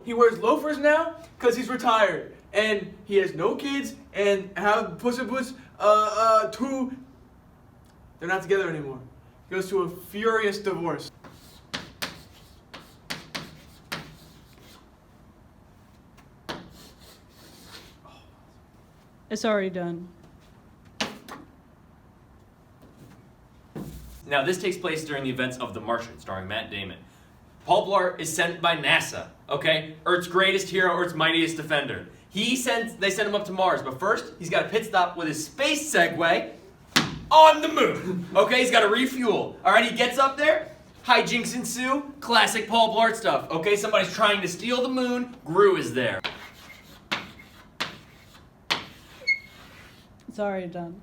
He wears loafers now because he's retired. And he has no kids and have Puss in Boots 2. They're not together anymore. He goes to a furious divorce. It's already done. Now, this takes place during the events of The Martian, starring Matt Damon. Paul Blart is sent by NASA, okay? Earth's greatest hero, Earth's mightiest defender. They send him up to Mars, but first, he's got a pit stop with his space Segway on the moon, okay? He's got to refuel. All right, he gets up there, hijinks ensue, classic Paul Blart stuff, okay? Somebody's trying to steal the moon, Gru is there. It's already done.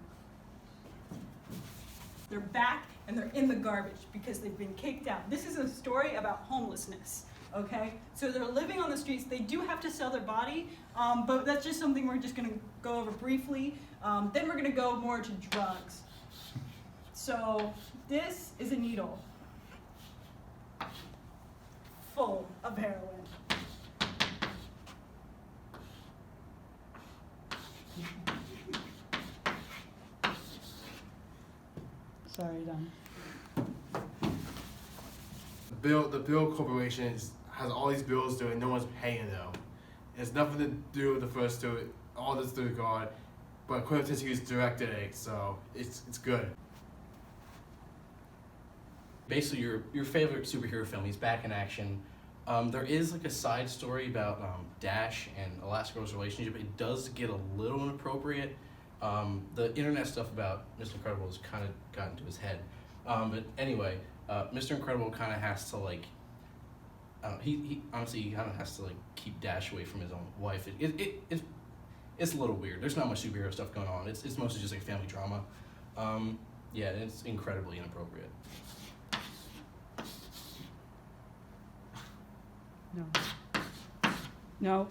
They're back and they're in the garbage because they've been kicked out. This is a story about homelessness, okay? So they're living on the streets. They do have to sell their body, but that's just something we're just gonna go over briefly. Then we're gonna go more to drugs. So this is a needle full of heroin. It's already done. The bill corporation has all these bills due and no one's paying though. It has nothing to do with the first two. All this to God, but Quentin Tarantino's directed it, so it's good. Basically, your favorite superhero film, he's back in action. There is like a side story about Dash and Elastigirl's relationship. It does get a little inappropriate. The internet stuff about Mr. Incredible has kind of gotten to his head. But anyway, Mr. Incredible kind of has to like, he honestly kind of has to like keep Dash away from his own wife. It's a little weird. There's not much superhero stuff going on. It's mostly just like family drama. Yeah, it's incredibly inappropriate. No. No.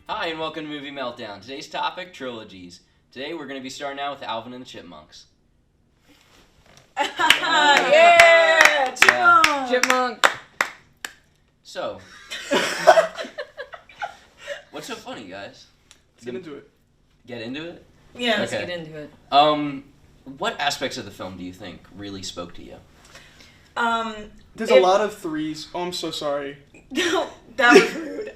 Hi, and welcome to Movie Meltdown. Today's topic, Trilogies. Today we're going to be starting out with Alvin and the Chipmunks. Yeah! Chipmunk! Chipmunk! So, what's so funny, guys? Let's get into it. Get into it? Yeah, let's Okay. get into it. What aspects of the film do you think really spoke to you? There's a lot of threes. Oh, I'm so sorry. No, that was rude.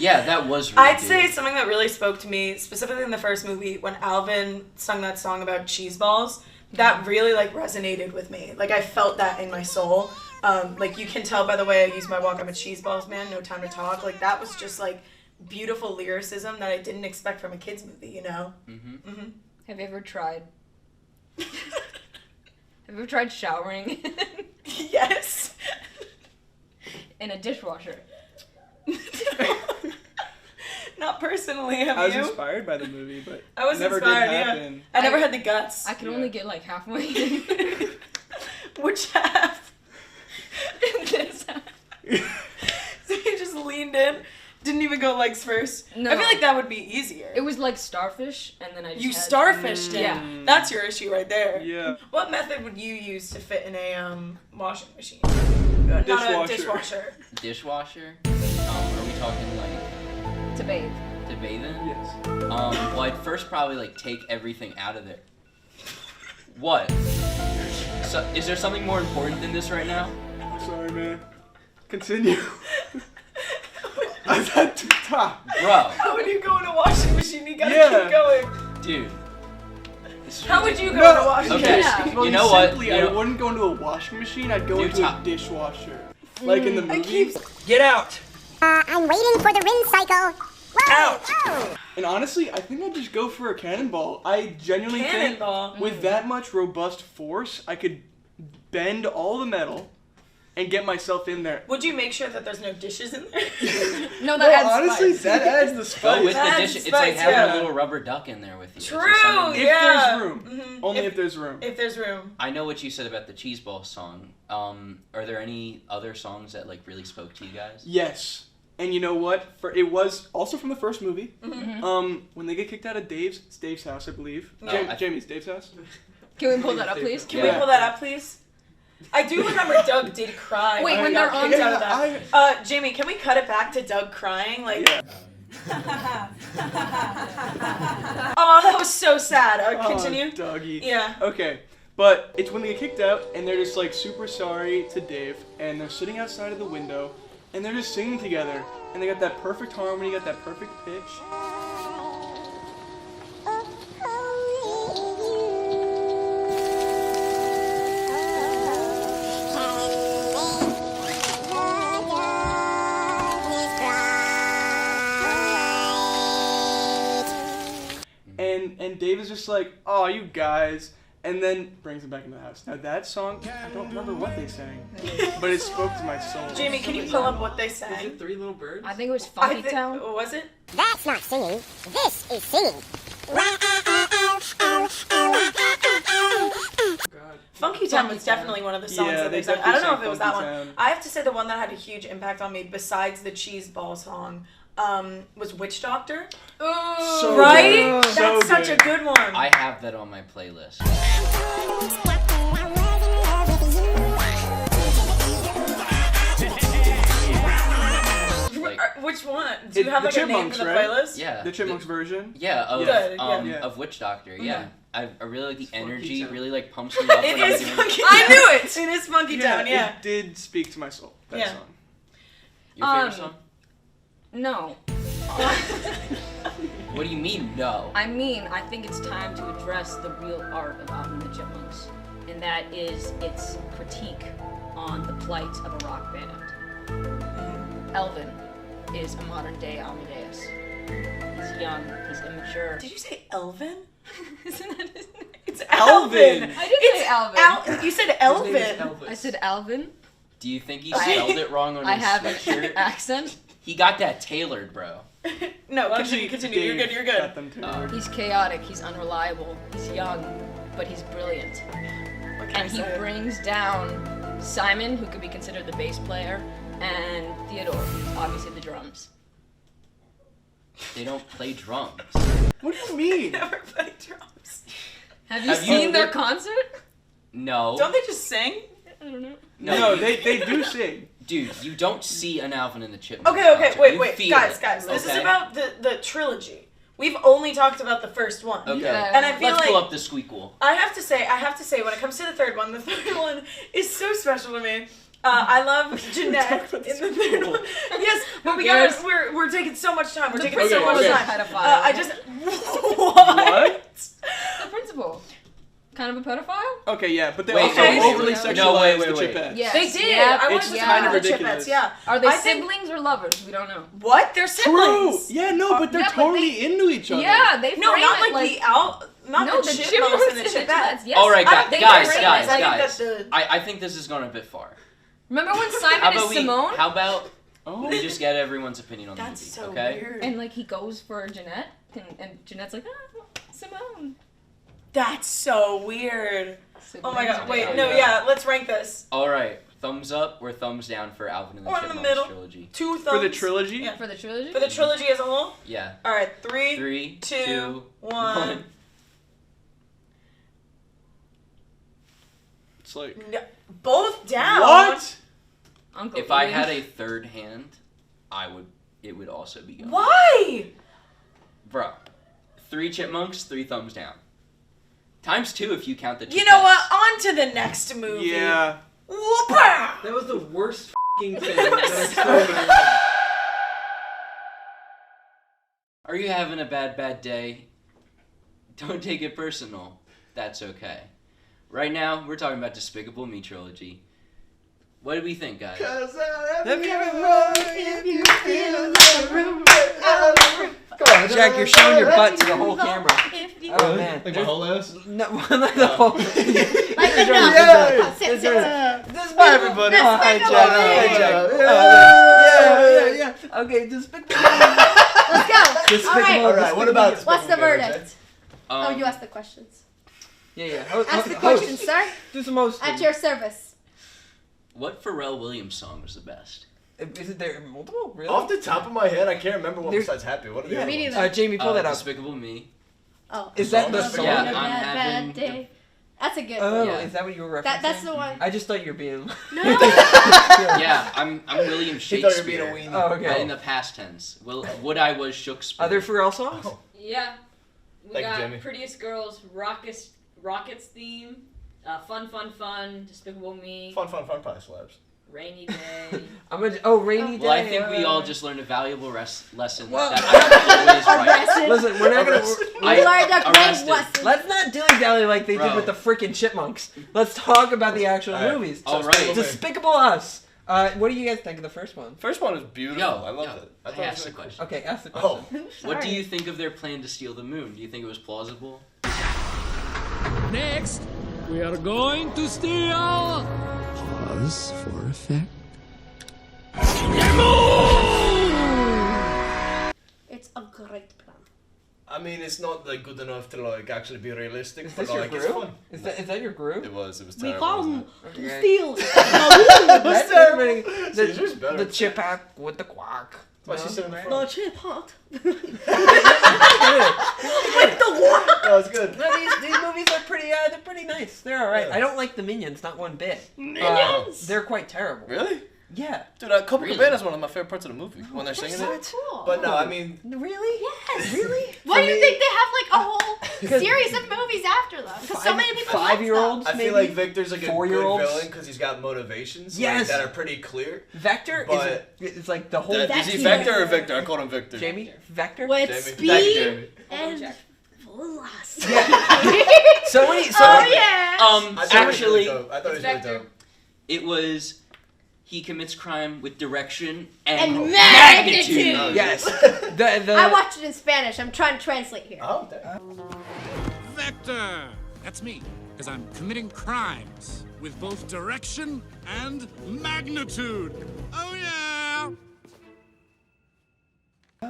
Yeah, that was really I'd say something that really spoke to me, specifically in the first movie, when Alvin sung that song about cheese balls, that really, like, resonated with me. Like, I felt that in my soul. Like, you can tell by the way I use my walk, I'm a cheese balls man, no time to talk. Like, that was just, like, beautiful lyricism that I didn't expect from a kid's movie, you know? Mm-hmm. Mm-hmm. Have you ever tried? Have you ever tried showering Yes. in a dishwasher? Not personally, have I was you? inspired by the movie, but I was never inspired, did yeah. happen. I never had the guts. I can Yeah. only get like halfway in. Which half? This half. So you just leaned in, didn't even go legs first. No. I feel like that would be easier. It was like starfish, and then I just You had... starfished it. Yeah. That's your issue right there. Yeah. What method would you use to fit in a washing machine? Not a Dishwasher. dishwasher. Dishwasher? Are we talking like To bathe. to bathe in? Yes. Well, I'd first probably like take everything out of there. What? So, is there something more important than this right now? I'm sorry, man. Continue. I said to top. Bro, How would you go in a washing machine? You gotta Yeah. keep going. dude. This is How would you go No. in a washing Okay. machine? Yeah. Well, You know what? simply, You I know- wouldn't go into a washing machine. I'd go New into top- a dishwasher, like in the movie. I keep... Get out! I'm waiting for the rinse cycle. Whoa! Out! Whoa! And honestly, I think I'd just go for a cannonball. I genuinely Cannonball? think with that much robust force, I could bend all the metal and get myself in there. Would you make sure that there's no dishes in there? No, that No, adds honestly, spice. that adds the Go spice. with the That's dish. It's like spice, having yeah. a little rubber duck in there with you. It's just True, something- If yeah. there's room. Mhm. Only if there's room. If there's room. I know what you said about the cheese ball song. Are there any other songs that like really spoke to you guys? Yes. And you know what? It was also from the first movie. Mm-hmm. When they get kicked out of it's Dave's house, I believe. No, Jamie's Dave's house. Can we pull that up, please? Can we pull that up, please? I do remember Doug did cry. Wait, when they're on kicked out of that. Jamie, can we cut it back to Doug crying? Like. Yeah. Oh, that was so sad. Continue. Dougie. Yeah. Okay, but it's when they get kicked out and they're just like super sorry to Dave, and they're sitting outside of the window, and they're just singing together, and they got that perfect harmony, got that perfect pitch. And Dave is just like, oh, you guys, and then brings him back into the house. Now that song, I don't remember what they sang, but it spoke to my soul. Jamie, can you pull up what they sang? Is it Three Little Birds? I think it was Funky Town. Was it? That's not singing. This is singing. Funky Town was definitely one of the songs that they sang. I don't know if it was that one. I have to say the one that had a huge impact on me, besides the Cheese Ball song, was Witch Doctor. Oh, right? Good. That's such a good one. I have that on my playlist. Which one? Do you have like a name for the playlist? Yeah. The Chipmunks version? Yeah, of Witch Doctor, yeah. I really like the energy, really like pumps me up. It is Funky Town. I knew it! It is Funky Town, yeah. It did speak to my soul, that song. Your favorite song? No. What do you mean, no? I mean, I think it's time to address the real art of Alvin the Chipmunks, and that is its critique on the plight of a rock band. Alvin is a modern-day Amadeus. He's young, he's immature. Did you say Elvin? Isn't that his name? It's Alvin! I did say Alvin. You said Elvin. I said Alvin. Do you think he spelled it wrong on his I have sweatshirt? an accent. He got that tailored, bro. No, continue. You're good. You're good. He's chaotic. He's unreliable. He's young, but he's brilliant. And he brings down Simon, who could be considered the bass player, and Theodore, who's obviously the drums. They don't play drums. What do you mean? Never play drums. Have you seen their concert? No. Don't they just sing? I don't know. No, they do sing. Dude, you don't see an Alvin and the Chipmunks. Okay, concert. wait, guys. This is about the trilogy. We've only talked about the first one. Okay. Yeah. And I feel Let's like pull up the squeakquel. I have to say, when it comes to the third one is so special to me. I love Jeanette in the third one. Yes, but we're taking so much time. We're taking so much time. I just What? The principal. Kind of a pedophile? Okay, yeah, but they Wait, also okay. overly No, sexualized wait. the Chipettes. Yes. They did. Yep. I It's wanted to kind talk of about the ridiculous. Chipettes, yeah. Are they I think- siblings or lovers? We don't know. What? They're True. siblings. Yeah, no, but they're Yeah, but totally into each other. Yeah, they No, frame not it like the no, the Chipmunks and the Chipettes. Yes. All right, I don't think guys. they're siblings. I think that's I think this has gone a bit far. Remember when How Simon about is Simone? How about we just get everyone's opinion on the That's movie, so okay? weird. And like he goes for Jeanette, and Jeanette's like, Simone. That's so weird. Oh my god, wait, are no, good. yeah, let's rank this. All right, thumbs up or thumbs down for Alvin and the Or in the Chipmunks middle. trilogy? 2 thumbs. For the trilogy? Yeah. For the trilogy? For the trilogy as a whole? Yeah. Alright, 3, 3, 2, 2, 1. It's like... No, both down. What? Uncle If I Ian. had a third hand, it would also be going. Why? Bro, 3 chipmunks, 3 thumbs down. Times 2 if you count the You know Chipettes. what? On to the next movie. Yeah. Whoop-ah! That was the worst f***ing thing. That's so bad. Are you having a bad day? Don't take it personal. That's okay. Right now, we're talking about Despicable Me trilogy. What do we think, guys? Jack, you're showing your butt to the whole camera. Oh man. Like my whole ass? No, like the whole thing. Like the Hi, everybody. Oh, hi, Jack. Hi, Jack. Yeah. Okay, Despicable Me. Let's go. Despicable. All Alright, what about What's the verdict? Oh, you Um, ask the questions. Yeah. Ask the questions, sir. Do some hosting. At your service. What Pharrell Williams song was the best? Is it there multiple? Really? Off the top of my head, I can't remember one There's- besides Happy. What are the Yeah. other Me ones? neither. Jamie, pull that up. Despicable Me. Oh. Is that the Song? song? Yeah, Bad, I'm bad having day. That's a good Oh, one. Yeah. is that what you were referencing? That's the one. I just thought you were being. No. Yeah, I'm William He thought you were being Shakespeare. a weenie. Oh, But okay. in the past tense. Well, would I was Shakespeare. Other Pharrell songs? Oh. Yeah. We Thank you, got Jamie. Prettiest Girls, Rockets theme, Fun, Despicable Me, Fun probably slaps. Rainy Day. Rainy Day. Well, I think we all just learned a valuable lesson Well- that I'm always right. Arrested. Listen, we're not gonna. We I- learned a great arrested. lesson. Let's not dilly-dally like they did Bro. with the freaking Chipmunks. Let's talk about the actual All right. movies. All right. Despicable Us. What do you guys think of the first one? First one was beautiful. I loved it. I thought it asked was the really cool. question. Okay, ask the Oh. question. What do you think of their plan to steal the moon? Do you think it was plausible? Next, we are going to steal. Pause for effect. It's a great plan. I mean, it's not like good enough to like actually be realistic, Is but this your like it's group? fun. Is that your group? It was We terrible. come Okay. to steal. That's everybody. Caesar's better. The chipak with the quack. What's she said in the The front? chip hot. With With the what? That was good. No, these movies are pretty. They're pretty nice. They're all right. Yeah. I don't like the Minions, not one bit. Minions? They're quite terrible. Really? Yeah. Dude, Copacabana is one of my favorite parts of the movie when they're singing So it. cool. But no, I mean, Really? Yes. Really? Why For do you me- think they have like a whole series of movies after them? Because so many people like them. 5-year-olds. I feel like Victor's like a good 4-year-olds? villain because he's got motivations Yes. that are pretty clear. Vector But- is like the whole. Is he Vector or Victor? I called him Victor. Jamie? Vector? With Jamie. speed Thank you, and velocity. So many. Oh yeah. I thought Actually, he was really dope. I thought he was really Vector. dope. it was he commits crime with direction And and, magnitude. Oh, Yes. yeah. The I watched it in Spanish. I'm trying to translate here. Oh, damn. Vector. That's me, because I'm committing crimes with both direction and magnitude. Oh yeah.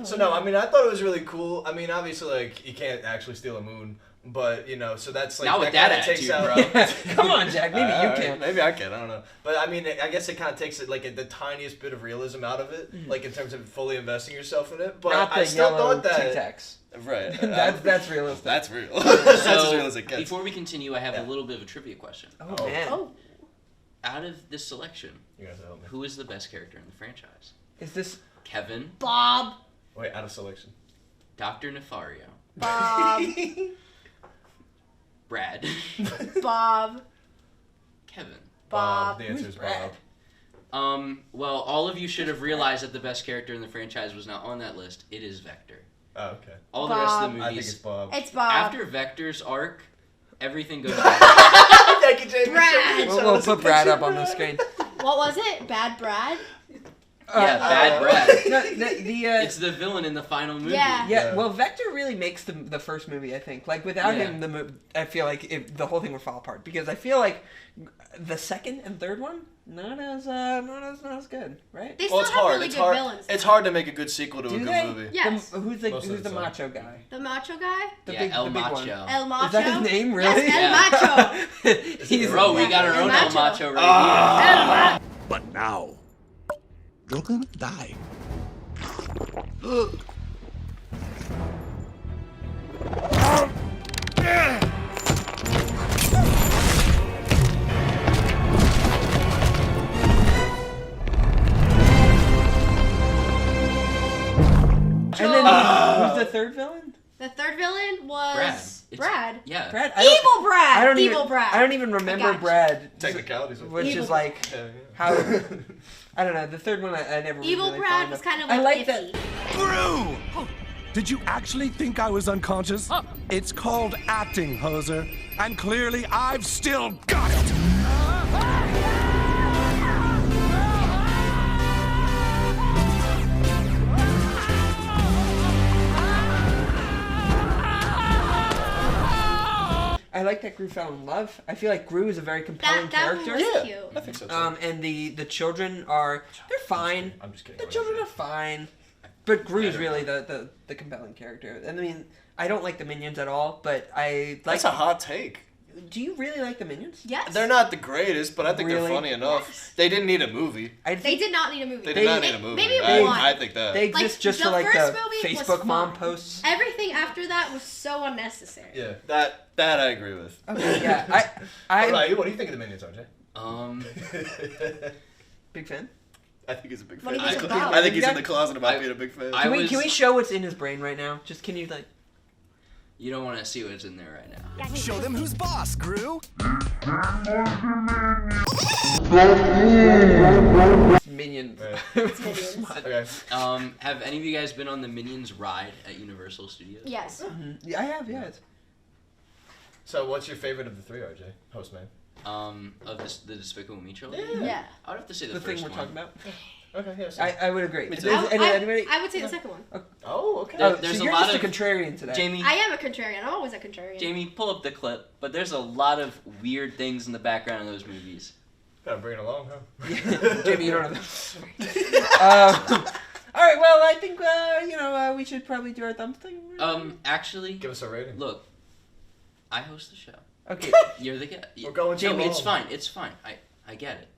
So no, I mean, I thought it was really cool. I mean, obviously, like you can't actually steal a moon, but you know, so that's like Not with that that kinda takes attitude, out. bro. Come on, Jack. Maybe you Alright, can. Maybe I can. I don't know. But I mean, I guess it kind of takes it like the tiniest bit of realism out of it, like in terms of fully investing yourself in it. But Not the I still yellow thought that. Tic Tacs. Right. That's realistic. That's real. That's as real as So it gets. before we continue, I have a little bit of a trivia question. Oh man. Oh. Out of this selection, You guys help me. who is the best character in the franchise? Is this? Kevin, Bob. Wait, out of selection. Dr. Nefario, Bob. Brad, Bob. Kevin. Bob. The answer is Brad? Bob. Well, all of you should have realized that the best character in the franchise was not on that list. It is Vector. Oh, okay. All the rest of the Bob. movies. I think it's Bob. It's Bob. After Vector's arc, everything goes down. Thank you, Jamie. Brad. We'll put Brad up on the screen. What was it? Bad Brad? Yeah, Bad Brad. No, the It's the villain in the final movie. Yeah. yeah. Well, Vector really makes the first movie. I think. Like without Yeah. him, I feel like the whole thing would fall apart because I feel like the second and third one not as good, right? They Well, still it's have hard. really It's good hard. villains. It's hard to make a good sequel to a Do good they? movie. Yes. Who's Most of the the time. macho guy? The macho guy? The Yeah, big, El the big one. Macho. El Macho? Is that his name? Really? Yes, El Macho. He's Bro, we got our El own El Macho. Macho right here. But now, you're gonna die. And then who's the third villain? The third villain was Brad. It's- Brad. Yeah. Brad. Evil Brad. I don't Evil even. Brad. I don't even remember gotcha. Brad. Technicalities. Which Evil is like Yeah, yeah. how. I don't know. The third one I never. Evil really Brad found was it. kind of I like like that. iffy. Gru! Did you actually think I was unconscious? It's called acting, hoser. And clearly I've still got it! I like that Gru fell in love. I feel like Gru is a very compelling That one character. was cute. I think so. Too. And the children they're fine. I'm just kidding. The children are fine. But Gru's really the compelling character. And I mean, I don't like the Minions at all, but I like. That's a hot take. do you really like the Minions? Yes. They're not the greatest, but I think Really? they're funny enough. Yes. They didn't need a movie. They did not need a movie. They did not need a movie. Maybe I, one. I think that. They exist Like, just the for like first the movie was Facebook mom fun. posts. Everything after that was so unnecessary. Yeah, that I agree with. Okay, yeah. What about you? What do you think of the Minions, RJ? Big fan. I think he's a big What fan. do you think about I think he's in the closet about being a big fan. Can we show what's in his brain right now? Just can you like? You don't want to see what's in there right now. Show them who's boss, Gru. Minions. Okay. Have any of you guys been on the Minions ride at Universal Studios? Yes. Yeah, I have. Yeah. So, what's your favorite of the three, RJ? Postman. Of the Despicable Me trilogy? Yeah. I would have to say the The first thing we're one. talking about. Okay, yeah. I would agree. Me Is too. anybody? I would say the second one. Oh, okay. There's so a you're lot just of a contrarian today. Jamie. I am a contrarian. I'm always a contrarian. Jamie, pull up the clip. But there's a lot of weird things in the background of those movies. Gotta bring it along, huh? Jamie, you don't have that. All right. Well, I think we should probably do our thumbs thing. Actually, Give us a rating. look, I host the show. Okay. You're the guest. We're going so Jamie, it's long. fine. It's fine. I get it.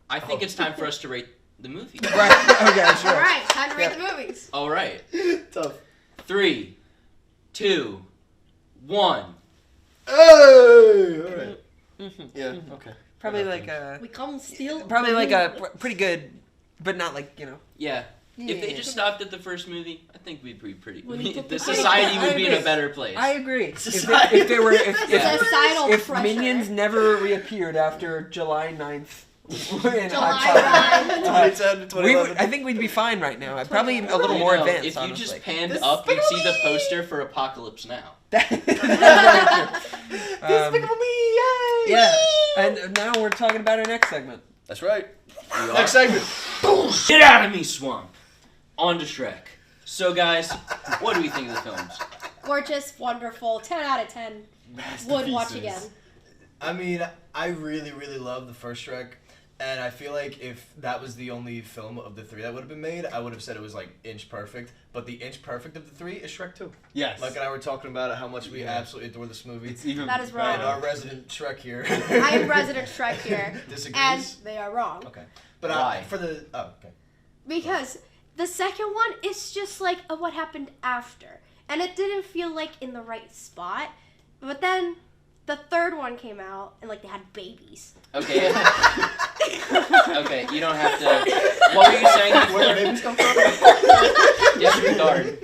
I think it's time for us to rate the movie. Right. Okay. Sure. All right, time to rate the movies. All right. Tough. 3, 2, 1. Hey! Alright. Yeah, okay. Probably like We come steal. Probably like a pretty good, but not like Yeah. If they just stopped at the first movie, I think we'd be pretty. When you put The the- society would be in agree. a better place. I agree. If Society. they were, Societal if pressure. Minions never reappeared after July 9th. in July Hot Topic, 2010 to we 2011. would, I think we'd be fine right now. Probably a little more You know, advanced. If you honestly. just panned up, you'd see the poster for Apocalypse Now. Despicable Me, yay! Yeah, and now we're talking about our next segment. That's right. We Next are. segment. Get out of me, Swamp. On to Shrek. So, guys, what do we think of the films? Gorgeous, wonderful, 10 out of 10. Would watch again. I mean, I really, really love the first Shrek, and I feel like if that was the only film of the three that would have been made, I would have said it was like inch perfect. But the inch perfect of the three is Shrek 2. Yes. Like and I were talking about how much we absolutely adore this movie. It's even That is wrong. And our resident Shrek here. I am resident Shrek here. Disagrees. And they are wrong. Okay. But Why? for the okay. Because the second one is just like what happened after. And it didn't feel like in the right spot. But then the third one came out and like they had babies. Okay. Okay, you don't have to. What were you saying before? Where the babies come from? Disregard.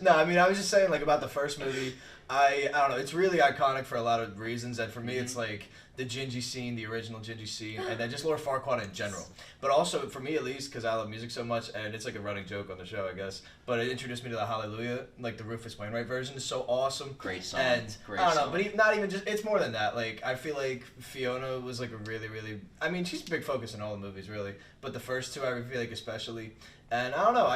No, I mean I was just saying like about the first movie. I don't know. It's really iconic for a lot of reasons, and for me, it's like the Gingy scene, the original Gingy scene, and then just Lord Farquaad in general. But also for me, at least, because I love music so much, and it's like a running joke on the show, I guess. But it introduced me to the Hallelujah, like the Rufus Wainwright version is so awesome. Great song. And Great I don't know, song. but not even just. It's more than that. Like I feel like Fiona was like a really, really. I mean, she's a big focus in all the movies, really. But the first two, I feel like especially. And I don't know.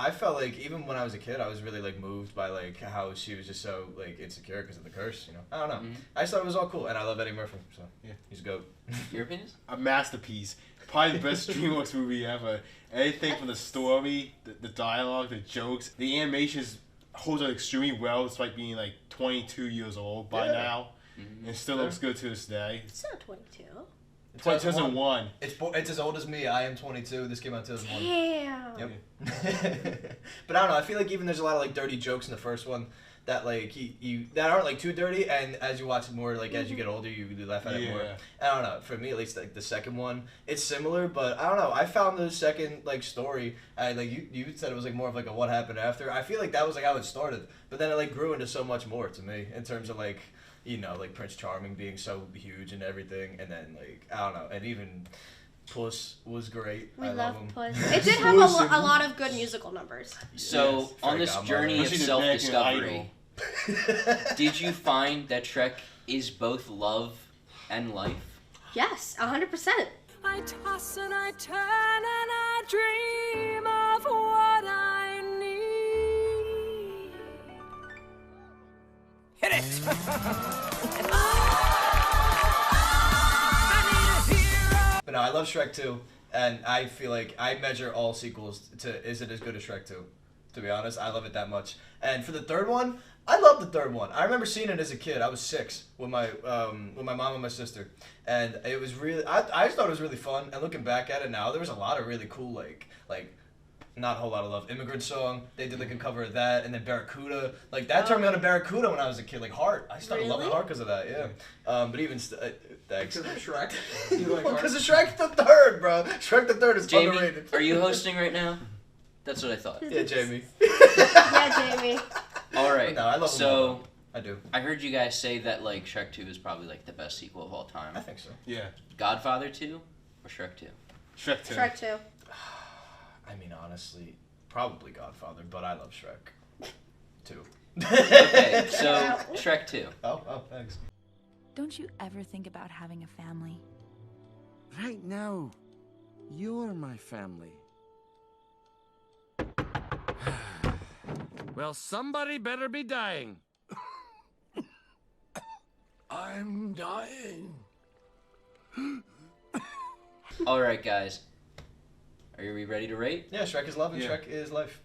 I felt like even when I was a kid, I was really like moved by like how she was just so like insecure because of the curse. You know, I don't know. Mhm. I just thought it was all cool, and I love Eddie Murphy, so yeah, he's a goat. Your opinions? a masterpiece. Probably the best DreamWorks movie ever. Anything from the story, the dialogue, the jokes, the animations holds up extremely well despite being like 22 years old by now. Mm-hmm. And still looks good to this day. It's not 22. 2001. It's as old as me. I am 22. This came out in 2001. Damn. Yep. But I don't know. I feel like even there's a lot of like dirty jokes in the first one that like that aren't like too dirty, and as you watch it more, like as you get older, you laugh at it more. Yeah. I don't know. For me, at least, like the second one, it's similar, but I don't know. I found the second like story. Like you said, it was like more of like a what happened after. I feel like that was like how it started, but then it like grew into so much more to me in terms of like. You know, like Prince Charming being so huge and everything, and then like I don't know, and even Puss was great. We I love him. Puss. It did have a lot of good musical numbers. So, Yes, on Frank this Godmother. journey of Especially the American self-discovery, did you find that Shrek is both love and life? Yes, 100%. I toss and I turn and I dream of what I need. Hit it! But no, I love Shrek 2, and I feel like I measure all sequels to is it as good as Shrek 2? To be honest, I love it that much. And for the third one, I love the third one. I remember seeing it as a kid. I was 6 with my mom and my sister, and it was really. I just thought it was really fun. And looking back at it now, there was a lot of really cool like not a whole lot of love. Immigrant Song. They did like a cover of that, and then Barracuda. Like that turned me on to Barracuda when I was a kid. Like Heart. I started loving Heart because of that. Yeah. But even thanks. Because of Shrek. Because of Shrek the Third, bro. Shrek the Third is Jamie, underrated. are you hosting right now? That's what I thought. Yeah, Jamie. Yeah, Jamie. All right. No, I love them all. I do. I heard you guys say that like Shrek 2 is probably like the best sequel of all time. I think so. Yeah. Godfather 2 or Shrek 2? Shrek 2. Shrek 2. I mean, honestly, probably Godfather, but I love Shrek 2. Okay, so Shrek 2. Oh, thanks. Don't you ever think about having a family? Right now, you're my family. Well, somebody better be dying. I'm dying. All right, guys. Are we ready to rate? Yeah, Shrek is love and Shrek is life.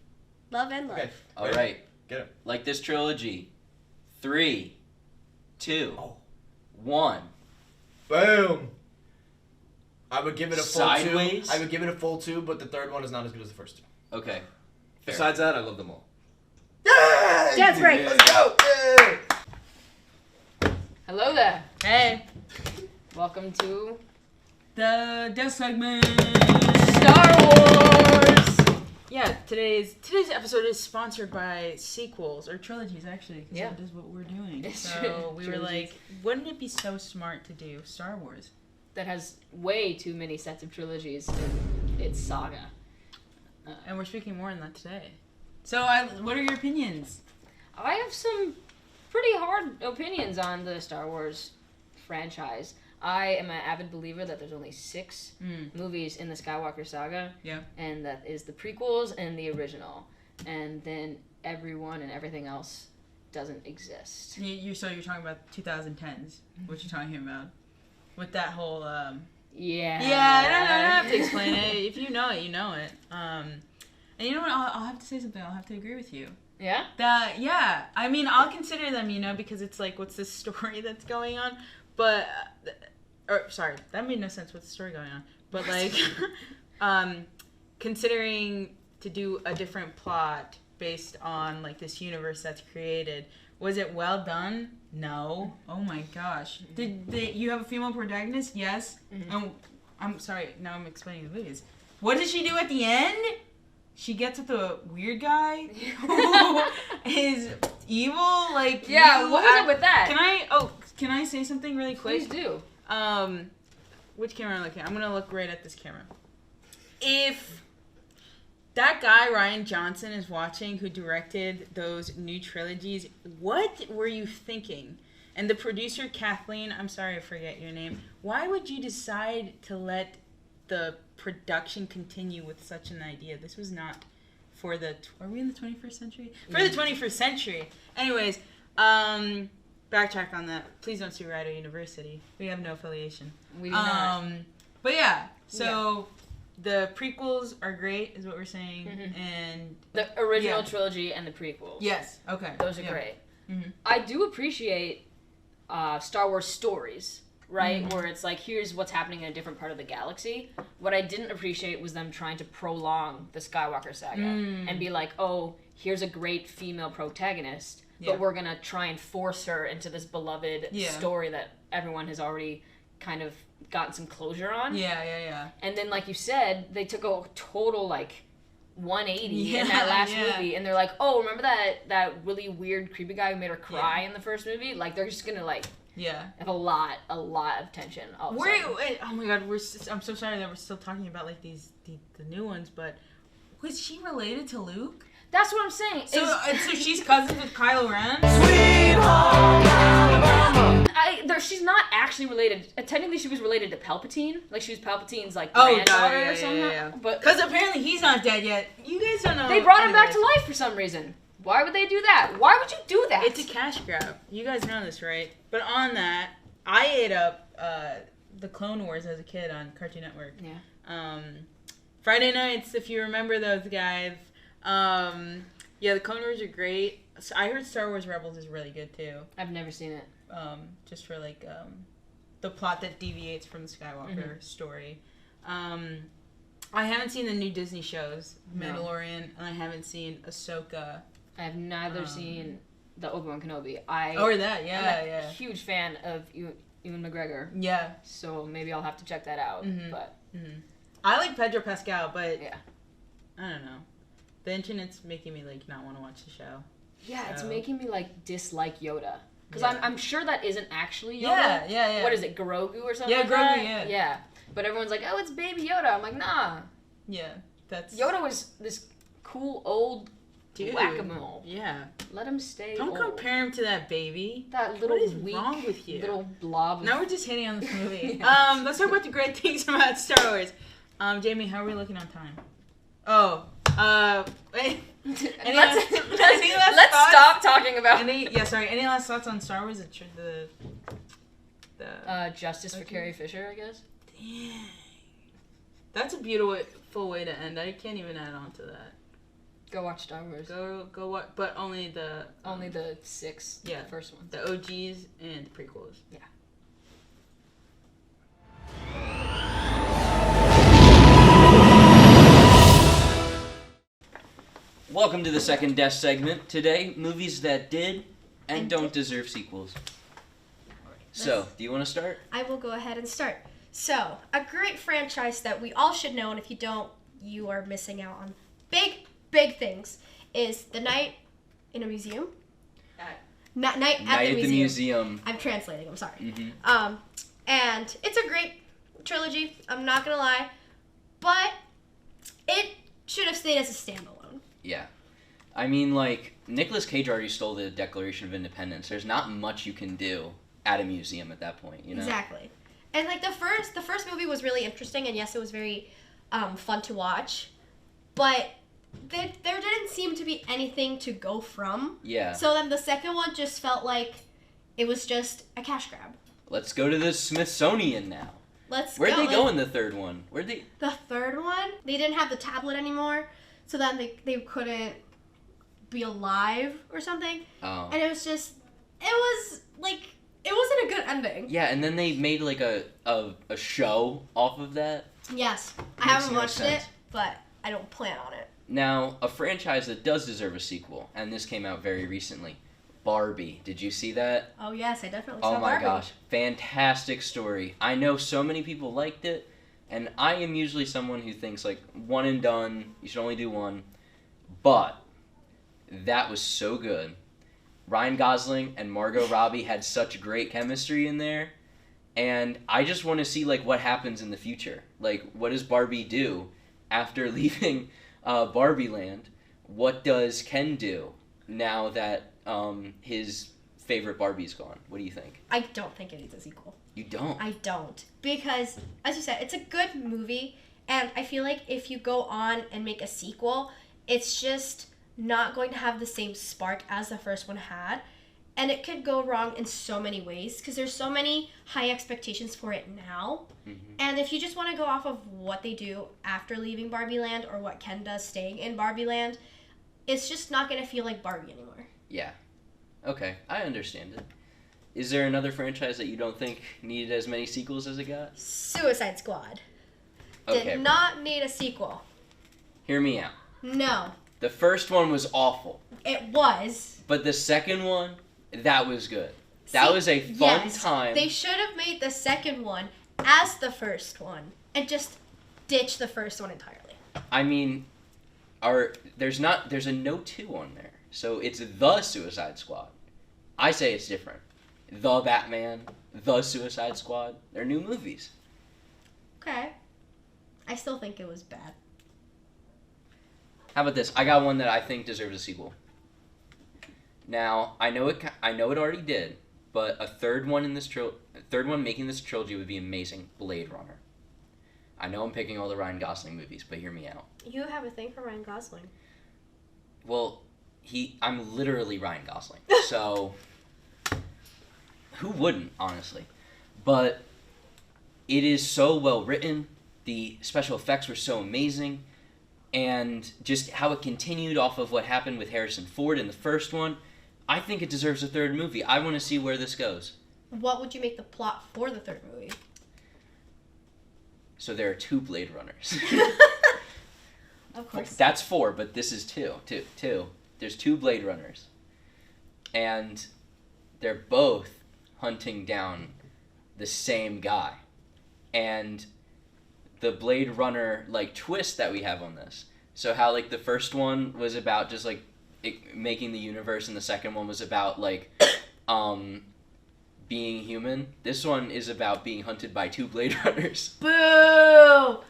Love and life. Okay. All right. Get it. Like this trilogy. 3, 2, 1. Boom. I would give it a full Sideways? 2. I would give it a full 2, but the third one is not as good as the first 2. Okay. Fair. Besides that, I love them all. Yay! That's great. Let's go! Yay! Hello there. Hey, Welcome to the death segment. Star Wars. Yeah, today's episode is sponsored by sequels or trilogies, actually. 'Cause Yeah. that is what we're doing. It's So true. we were like, wouldn't it be so smart to do Star Wars? That has way too many sets of trilogies in its saga. And we're speaking more on that today. So, what are your opinions? I have some pretty hard opinions on the Star Wars franchise. I am an avid believer that there's only 6 movies in the Skywalker saga. Yeah. And that is the prequels and the original. And then everyone and everything else doesn't exist. So you're talking about 2010s, what you're talking about. With that whole, Yeah. Yeah, I don't have to explain it. If you know it, you know it. And you know what? I'll have to say something. I'll have to agree with you. Yeah? Yeah. I mean, I'll consider them, because it's like, what's the story that's going on? But, sorry, that made no sense. What's the story going on? But, like, considering to do a different plot based on, like, this universe that's created, was it well done? No. Oh my gosh. Did you have a female protagonist? Yes. I'm sorry, now I'm explaining the movies. What did she do at the end? She gets with a weird guy who is evil. Like, Yeah, what was it with that? Can I say something really quick? Please do. Which camera am I looking at? I'm gonna look right at this camera. If that guy Ryan Johnson is watching, who directed those new trilogies, what were you thinking? And the producer Kathleen, I'm sorry I forget your name. Why would you decide to let the production continue with such an idea? This was not for the. Are we in the 21st century? For the 21st century. Anyways, backtrack on that. Please don't sue Rider University. We have no affiliation. We do not. But yeah, so. The prequels are great, is what we're saying, and the original trilogy and the prequels. Yes, okay. Those are great. I do appreciate Star Wars stories, right? Where it's like, here's what's happening in a different part of the galaxy. What I didn't appreciate was them trying to prolong the Skywalker saga and be like, oh, here's a great female protagonist, but we're gonna try and force her into this beloved story that everyone has already kind of gotten some closure on. Yeah. And then, like you said, they took a total, 180 in that last movie, and they're like, oh, remember that really weird, creepy guy who made her cry in the first movie? Like, they're just gonna, have a lot of tension all of a sudden. Wait, oh my god, I'm so sorry that we're still talking about, the new ones, but was she related to Luke? That's what I'm saying. So she's cousins with Kylo Ren? Sweet home Alabama. She's not actually related. Technically, she was related to Palpatine. Like, she was Palpatine's, granddaughter or something. Yeah. But because apparently he's not dead yet. You guys don't know. They brought him back to life for some reason. Why would they do that? Why would you do that? It's a cash grab. You guys know this, right? But on that, I ate up the Clone Wars as a kid on Cartoon Network. Yeah. Friday nights, if you remember those guys. Yeah, the Clone Wars are great. So I heard Star Wars Rebels is really good too. I've never seen it. Just for like the plot that deviates from the Skywalker story. I haven't seen the new Disney shows, Mandalorian, and I haven't seen Ahsoka. I have neither seen the Obi-Wan Kenobi. I'm a huge fan of Ewan McGregor. Yeah. So maybe I'll have to check that out. But I like Pedro Pascal, but yeah, I don't know. The internet's making me like not want to watch the show. Yeah, so. It's making me like dislike Yoda. Because Yeah. I'm sure that isn't actually Yoda. Yeah. What is it, Grogu or something? Yeah, like Grogu. that? Yeah. But everyone's like, oh, it's Baby Yoda. I'm like, nah. Yeah, that's Yoda was this cool old dude. whack-a-mole. Yeah. Let him stay. Don't old. compare him to that baby. That little what is weak, wrong with you? little blob. Of... Now we're just hitting on this movie. Yes. Let's talk about the great things about Star Wars. Jamie, how are we looking on time? Oh, wait. Any let's thoughts? stop talking about. Any last thoughts on Star Wars? Justice for Carrie Fisher, I guess. Dang. That's a beautiful way to end. I can't even add on to that. Go watch Star Wars. Go watch, but only the 6. Yeah, the first one. The OGs and prequels. Yeah. Welcome to the second desk segment. Today, movies that did and don't deserve sequels. So, do you want to start? I will go ahead and start. So, a great franchise that we all should know, and if you don't, you are missing out on big things, is The Night in a Museum. Night at the Museum. I'm translating, I'm sorry. Mm-hmm. And it's a great trilogy, I'm not gonna lie, but it should have stayed as a standalone. Yeah. I mean, like, Nicolas Cage already stole the Declaration of Independence. There's not much you can do at a museum at that point, you know? Exactly. And like the first movie was really interesting, and yes, it was very fun to watch, but there didn't seem to be anything to go from. Yeah. So then the second one just felt like it was just a cash grab. Let's go to the Smithsonian now. Where'd they go in the third one? The third one, they didn't have the tablet anymore, so then they couldn't be alive or something. Oh. And it was like, it wasn't a good ending. Yeah, and then they made like a show off of that. Yes, I Makes haven't no watched sense. it, but I don't plan on it. Now, a franchise that does deserve a sequel, and this came out very recently, Barbie. Did you see that? Oh yes, I definitely saw Oh my Barbie. gosh, fantastic story. I know so many people liked it, and I am usually someone who thinks like one and done, you should only do one, but that was so good. Ryan Gosling and Margot Robbie had such great chemistry in there, and I just want to see like what happens in the future. Like, what does Barbie do after leaving Barbie Land? What does Ken do now that his favorite Barbie's gone? What do you think? I don't think it needs a sequel. You don't? I don't. Because, as you said, it's a good movie, and I feel like if you go on and make a sequel, it's just not going to have the same spark as the first one had. And it could go wrong in so many ways, because there's so many high expectations for it now. Mm-hmm. And if you just want to go off of what they do after leaving Barbie Land, or what Ken does staying in Barbie Land, it's just not going to feel like Barbie anymore. Yeah. Okay, I understand it. Is there another franchise that you don't think needed as many sequels as it got? Suicide Squad. Okay. Did not need a sequel. Hear me out. No. The first one was awful. It was. But the second one, that was good. That was a fun time. They should have made the second one as the first one and just ditch the first one entirely. I mean, there's a no 2 on there. So it's the Suicide Squad. I say it's different. The Batman, the Suicide Squad. They're new movies. Okay. I still think it was bad. How about this? I got one that I think deserves a sequel. Now, I know it already did, but a third one making this trilogy would be amazing. Blade Runner. I know I'm picking all the Ryan Gosling movies, but hear me out. You have a thing for Ryan Gosling. Well, I'm literally Ryan Gosling, so who wouldn't, honestly? But it is so well written. The special effects were so amazing. and just how it continued off of what happened with Harrison Ford in the first one, I think it deserves a third movie. I want to see where this goes. What would you make the plot for the third movie? So there are 2 Blade Runners. Of course. That's 4, but this is 2. Two. There's 2 Blade Runners. And they're both hunting down the same guy. And the Blade Runner, like, twist that we have on this. So how, like, the first one was about just, like, making the universe, and the second one was about, like, being human. This one is about being hunted by 2 Blade Runners. Boo!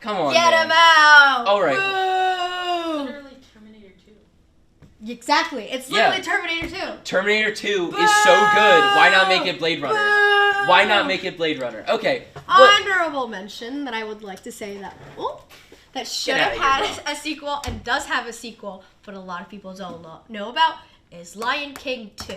Come on, Get man. him out! All right. Boo! Literally Terminator 2. Exactly. It's literally Terminator 2. Terminator 2 is so good. Why not make it Blade Runner? Why not make it Blade Runner? Okay. Honorable mention that I would like to say that should Get have outta here, had a sequel and does have a sequel, but a lot of people don't know about is Lion King 2.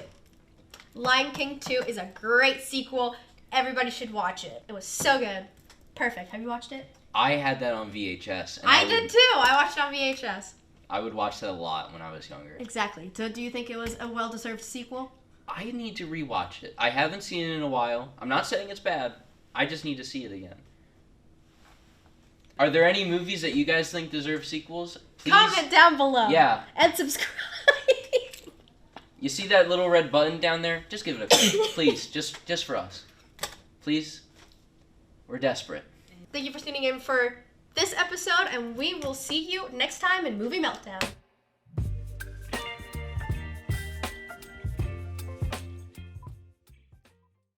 Lion King 2 is a great sequel. Everybody should watch it. It was so good. Perfect. Have you watched it? I had that on VHS. And I did too. I watched it on VHS. I would watch that a lot when I was younger. Exactly. So do you think it was a well-deserved sequel? I need to rewatch it. I haven't seen it in a while. I'm not saying it's bad. I just need to see it again. Are there any movies that you guys think deserve sequels? Please. Comment down below. Yeah. And subscribe. You see that little red button down there? Just give it a click. Please. Just for us. Please. We're desperate. Thank you for tuning in for this episode, and we will see you next time in Movie Meltdown.